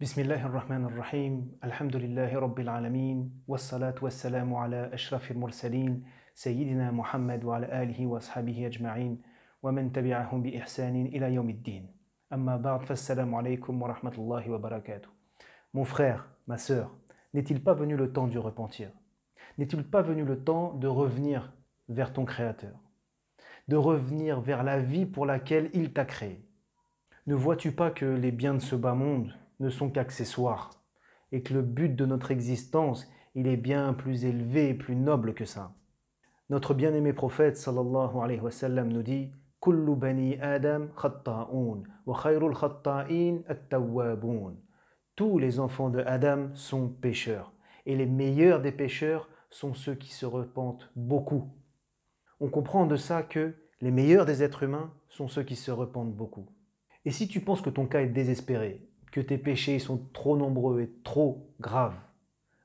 بسم الله الرحمن الرحيم الحمد لله رب العالمين والصلاة والسلام على أشرف المرسلين سيدنا محمد وعلى آله وأصحابه أجمعين ومن تبعهم بإحسان إلى يوم الدين أما بعد فالسلام عليكم ورحمة الله وبركاته. Mon frère, ma sœur, n'est-il pas venu le temps du repentir? N'est-il pas venu le temps de revenir vers ton Créateur, de revenir vers la vie pour laquelle il t'a créé? Ne vois-tu pas que les biens de ce bas monde ne sont qu'accessoires et que le but de notre existence, il est bien plus élevé et plus noble que ça? Notre bien-aimé prophète sallallahu alayhi wa sallam nous dit Kullu bani Adam khatta'oun wa khayrul khatta'in at-tawwaboun. Tous les enfants de Adam sont pécheurs et les meilleurs des pécheurs sont ceux qui se repentent beaucoup. On comprend de ça que les meilleurs des êtres humains sont ceux qui se repentent beaucoup. Et si tu penses que ton cas est désespéré, que tes péchés sont trop nombreux et trop graves,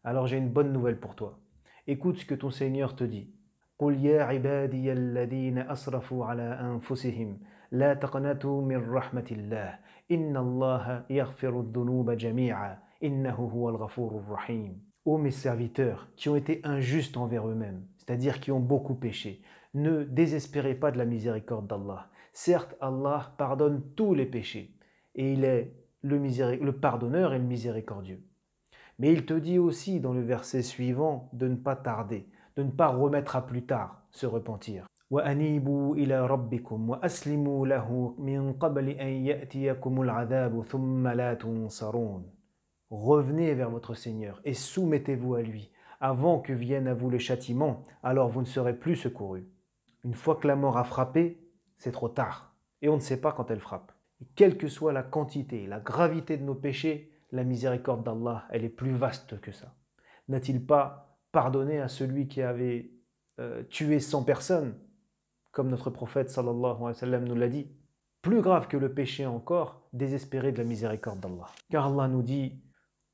alors j'ai une bonne nouvelle pour toi. Écoute ce que ton Seigneur te dit. قل يا عبادي الذين أسرفوا على أنفسهم لا تقنطوا من رحمة الله إن الله يغفر الذنوب جميعا إنه هو الغفور الرحيم. Ô mes serviteurs qui ont été injustes envers eux-mêmes, c'est-à-dire qui ont beaucoup péché, ne désespérez pas de la miséricorde d'Allah. Certes, Allah pardonne tous les péchés et il est le pardonneur et le miséricordieux. Mais il te dit aussi dans le verset suivant de ne pas tarder, de ne pas remettre à plus tard se repentir. وَأَنِيبُوا إِلَى رَبِّكُمْ وَأَسْلِمُوا لَهُ مِنْ قَبْلِ أَنْ يَأْتِيَكُمُ الْعَذَابُ ثُمَّ لَا تُنْصَرُونَ. Revenez vers votre Seigneur et soumettez-vous à lui avant que vienne à vous le châtiment, alors vous ne serez plus secourus. Une fois que la mort a frappé, c'est trop tard et on ne sait pas quand elle frappe. Et quelle que soit la quantité, la gravité de nos péchés, la miséricorde d'Allah, elle est plus vaste que ça. N'a-t-il pas pardonné à celui qui avait tué 100 personnes, comme notre prophète sallallahu alayhi wa sallam nous l'a dit? Plus grave que le péché encore, désespérer de la miséricorde d'Allah. Car Allah nous dit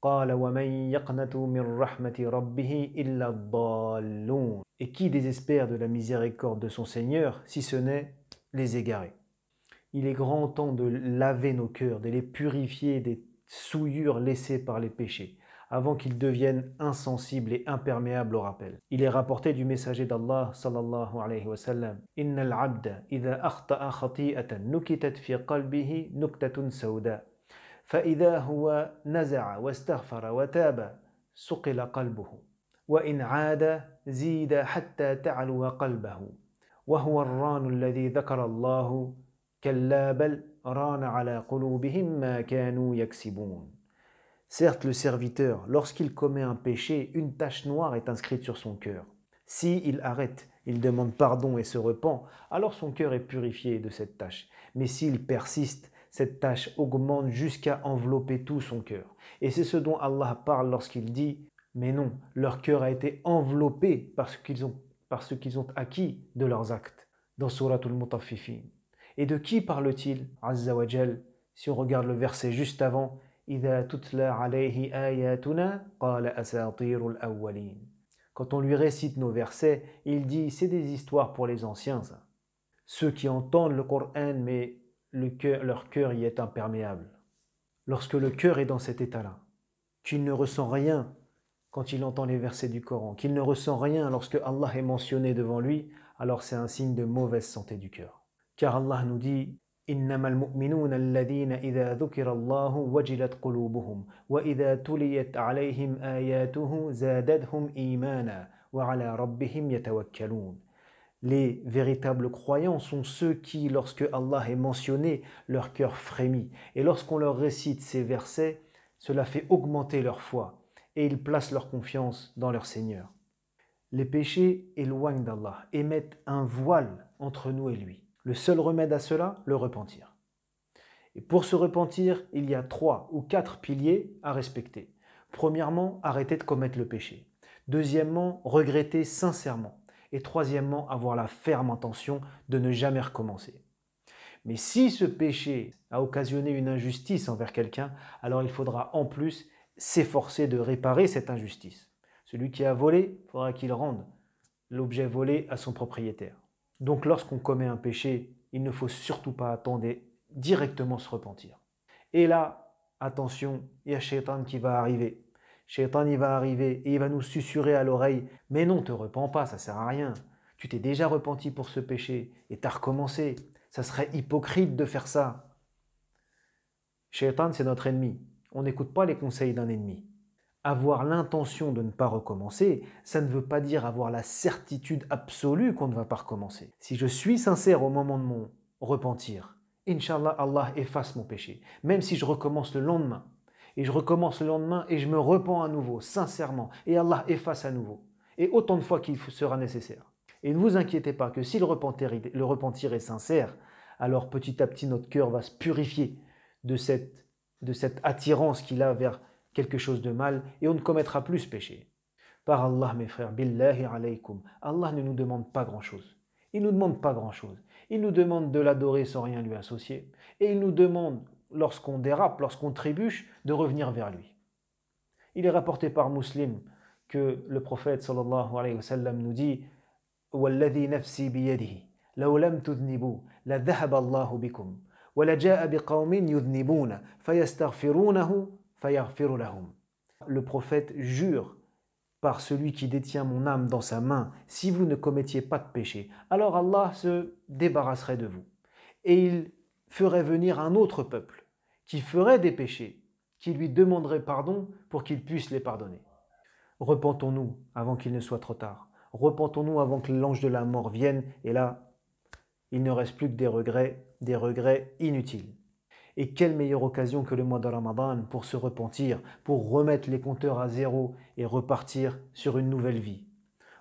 قال ومن يقنط من رحمة ربه إلا الضالون. Et qui désespère de la miséricorde de son Seigneur, si ce n'est les égarés? Il est grand temps de laver nos cœurs, de les purifier des souillures laissées par les péchés, avant qu'ils deviennent insensibles et imperméables au rappel. Il est rapporté du messager d'Allah sallallahu alayhi wa sallam Inna al-abda idha akhta'a khati'atan nukitat fi qalbihi nuktatun sawda. فإذا هو نزع واستغفر وتاب سقل قلبه وإن عاد زيد حتى تعلو قلبه وهو الران الذي ذكر الله كلا بل ران على قلوبهم ما كانوا يكسبون. Certes, le serviteur, lorsqu'il commet un péché, une tache noire est inscrite sur son cœur. Si il arrête, il demande pardon et se repent, alors son cœur est purifié de cette tache. Mais s'il persiste, cette tache augmente jusqu'à envelopper tout son cœur. Et c'est ce dont Allah parle lorsqu'il dit « Mais non, leur cœur a été enveloppé par ce qu'ils ont acquis de leurs actes » dans Suratul Mutaffifin. Et de qui parle-t-il, Azza wa Jal? Si on regarde le verset juste avant, إِذَا تُتْلَى عَلَيْهِ آيَاتُنَا قَالَ أَسَاطِيرُ الْأَوَّلِينَ. Quand on lui récite nos versets, il dit « C'est des histoires pour les anciens, ça. » Ceux qui entendent le Coran, mais leur cœur y est imperméable. Lorsque le cœur est dans cet état-là, qu'il ne ressent rien quand il entend les versets du Coran, qu'il ne ressent rien lorsque Allah est mentionné devant lui, alors c'est un signe de mauvaise santé du cœur. Car Allah nous dit إنما المؤمنون الذين إذا ذكر الله وجلت قلوبهم وإذا تليت عليهم آياته زادتهم إيمانا وعلى ربهم يتوكلون. Les véritables croyants sont ceux qui, lorsque Allah est mentionné, leur cœur frémit. Et lorsqu'on leur récite ces versets, cela fait augmenter leur foi et ils placent leur confiance dans leur Seigneur. Les péchés éloignent d'Allah et mettent un voile entre nous et lui. Le seul remède à cela, le repentir. Et pour se repentir, il y a 3 ou 4 piliers à respecter. Premièrement, arrêter de commettre le péché. Deuxièmement, regretter sincèrement. Et troisièmement, avoir la ferme intention de ne jamais recommencer. Mais si ce péché a occasionné une injustice envers quelqu'un, alors il faudra en plus s'efforcer de réparer cette injustice. Celui qui a volé, il faudra qu'il rende l'objet volé à son propriétaire. Donc lorsqu'on commet un péché, il ne faut surtout pas attendre et directement se repentir. Et là, attention, il y a Shaitan qui va arriver. Shaitan, il va arriver et il va nous susurrer à l'oreille, mais non, te repens pas, ça sert à rien. Tu t'es déjà repenti pour ce péché et t'as recommencé. Ça serait hypocrite de faire ça. Shaitan, c'est notre ennemi. On n'écoute pas les conseils d'un ennemi. Avoir l'intention de ne pas recommencer, ça ne veut pas dire avoir la certitude absolue qu'on ne va pas recommencer. Si je suis sincère au moment de mon repentir, Inch'Allah, Allah efface mon péché. Même si je recommence le lendemain, et je recommence le lendemain et je me repens à nouveau, sincèrement, et Allah efface à nouveau. Et autant de fois qu'il sera nécessaire. Et ne vous inquiétez pas que si le repentir est sincère, alors petit à petit notre cœur va se purifier de cette attirance qu'il a vers quelque chose de mal et on ne commettra plus ce péché. Par Allah, mes frères, billahi alaykum, Allah ne nous demande pas grand-chose. Il ne nous demande pas grand-chose. Il nous demande de l'adorer sans rien lui associer. Et il nous demande, lorsqu'on dérape, lorsqu'on trébuche, de revenir vers lui. Il est rapporté par Muslim que le prophète sallallahu alayhi wa sallam nous dit وَالَّذِي نَفْسِي بِيَدِهِ لَوْ لَمْ تُذْنِبُوا لَذَهَبَ اللَّهُ بِكُمْ وَلَجَاءَ بِقَوْمٍ يُذْنِبُونَ فَيَسْتَغْفِرُونَهُ فَيَغْفِرُ لَهُمْ. Le prophète jure par celui qui détient mon âme dans sa main, si vous ne commettiez pas de péché, alors Allah se débarrasserait de vous. Et il ferait venir un autre peuple qui ferait des péchés, qui lui demanderait pardon pour qu'il puisse les pardonner. Repentons-nous avant qu'il ne soit trop tard. Repentons-nous avant que l'ange de la mort vienne, et là, il ne reste plus que des regrets inutiles. Et quelle meilleure occasion que le mois de Ramadan pour se repentir, pour remettre les compteurs à zéro et repartir sur une nouvelle vie.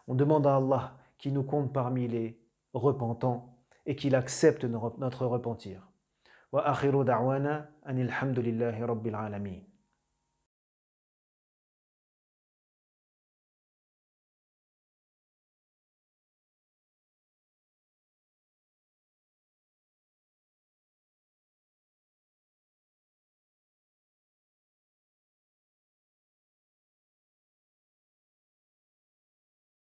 On demande à Allah qu'il nous compte parmi les repentants et qu'il accepte notre repentir. Wa akhiru da'wana anil hamdulillahi rabbil alamin.